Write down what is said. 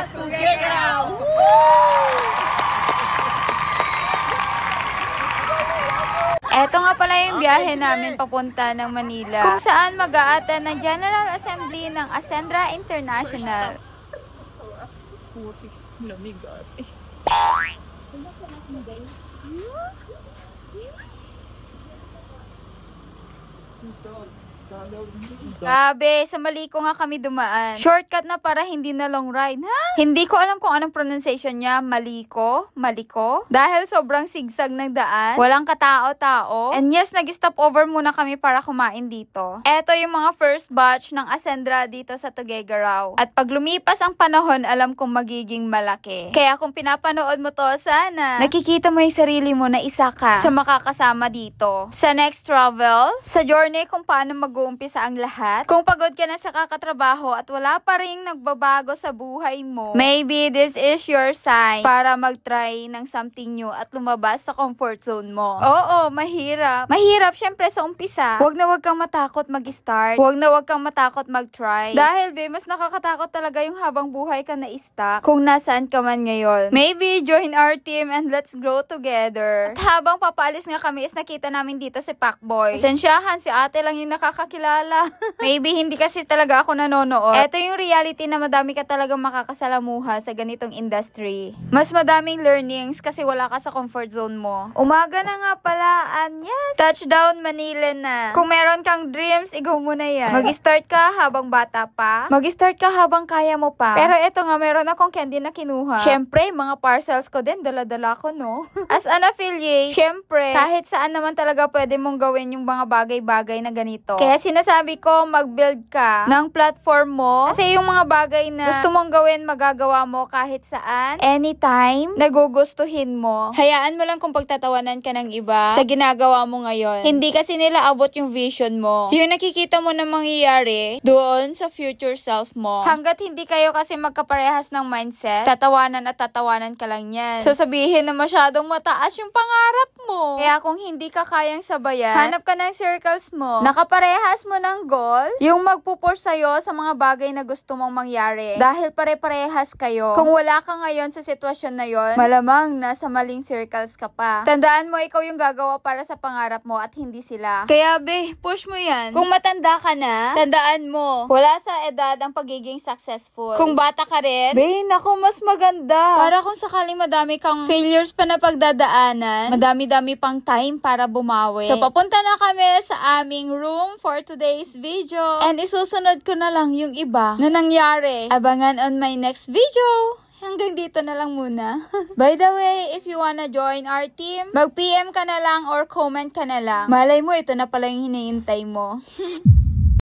Tuguegarao! Eto nga pala yung biyahe namin papunta ng Manila, kung saan mag-a-attend ng General Assembly ng Ascendra International. Putik, lamig ate. Grabe, sa Maliko nga kami dumaan. Shortcut na para hindi na long ride, ha? Hindi ko alam kung anong pronunciation niya, Maliko? Maliko? Dahil sobrang sigsag ng daan, walang katao-tao. And yes, nag-stop over muna kami para kumain dito. Eto yung mga first batch ng Ascendra dito sa Tuguegarao. At pag lumipas ang panahon, alam kong magiging malaki. Kaya kung pinapanood mo to, sana nakikita mo yung sarili mo na isa ka sa makakasama dito. Sa next travel, sa journey kung paano mag-uumpisa ang lahat. Kung pagod ka na sa kakatrabaho at wala pa rin nagbabago sa buhay mo, maybe this is your sign para mag-try ng something new at lumabas sa comfort zone mo. Oo, mahirap. Mahirap syempre sa umpisa. Huwag na huwag kang matakot mag-start. Huwag na huwag kang matakot mag-try. Dahil mas nakakatakot talaga yung habang buhay ka na stuck kung nasaan ka man ngayon. Maybe join our team and let's grow together. At habang papalis nga kami is nakita namin dito si Pacboy. Pasensyahan, si ate lang yung nakakakilala. Maybe hindi kasi talaga ako nanonood. Ito yung reality na madami ka talagang makakasalamuha sa ganitong industry. Mas madaming learnings kasi wala ka sa comfort zone mo. Umaga na nga pala, yes! Touchdown Manila na. Kung meron kang dreams, igaw mo na yan. Mag-start ka habang bata pa. Mag-start ka habang kaya mo pa. Pero eto nga, meron akong candy na kinuha. Syempre, mga parcels ko din, dala-dala ko, no? As an affiliate, syempre, kahit saan naman talaga pwede mong gawin yung mga bagay-bagay na ganito. Kaya sinasabi ko, mag-build ka ng platform mo. Kasi yung mga bagay na gusto mong gawin, magagawa mo kahit saan, anytime, nagugustuhin mo. Hayaan mo lang kung pagtatawanan ka ng iba sa ginagawa mo ngayon. Hindi kasi nila abot yung vision mo. Yung nakikita mo na mangyayari doon sa future self mo. Hanggat hindi kayo kasi magkaparehas ng mindset, tatawanan at tatawanan ka lang yan. So sabihin na masyadong mataas yung pangarap mo. Kaya kung hindi ka kayang sabayan, hanap ka ng circles mo, nakaparehas mo ng goal, yung magpupush sa'yo sa mga bagay na gusto mong mangyari. Dahil pare-parehas kayo. Kung wala ka ngayon sa sitwasyon na yon, malamang nasa maling circles ka pa. Tandaan mo, ikaw yung gagawa para sa pangarap mo at hindi sila. Kaya push mo yan. Kung matanda ka na, tandaan mo, wala sa edad ang pagiging successful. Kung bata ka rin, naku, mas maganda. Para kung sakaling madami kang failures pa na pagdadaanan, madami-dami pang time para bumawi. So, papunta na kami sa aming room for today's video. And isusunod ko na lang yung iba na nangyari. Abangan on my next video. Hanggang dito na lang muna. By the way, if you wanna join our team, mag-PM ka na lang or comment ka na lang. Malay mo, ito na pala yung hinihintay mo.